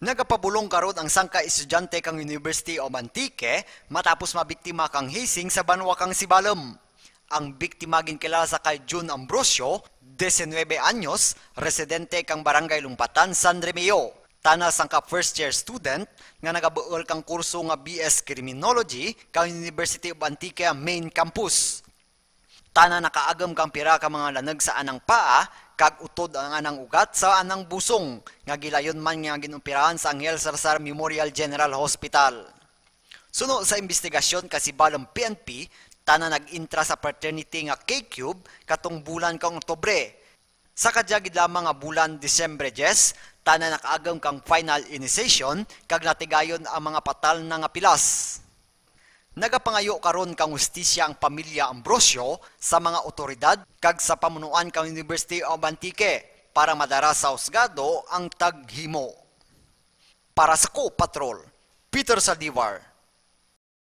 Nagapabulong karon ang sangka estudyante kang University of Antique matapos mabiktima kang hising sa banwa kang Sibalom. Ang biktima ginkilala sa kay June Ambrosio, 19 anyos, residente kang Barangay Lumpatan, San Remeo. Tana sangka first year student nga nagabuol kang kurso nga BS Criminology kang University of Antique main campus. Tana nakaagam kang pira ka mga laneg sa anang paa kag utod ang anang ugat sa anang busong nga gilayon man nga ginumpirahan sa Angel Sarsar Memorial General Hospital. Suno sa investigasyon kasi balong PNP, tana nag-intra sa fraternity nga K-Cube katong bulan kang Oktubre. Sa kadyagid lamang nga bulan Disyembre 10, tana nakaagam kang final initiation kag natigayon ang mga patal na nga pilas. Nagapangayo karon kang hustisya ang pamilya Ambrosio sa mga otoridad kag sa pamunuan kang University of Antique para madara sa husgado ang taghimo. Para sa Ko Patrol, Peter Saldivar.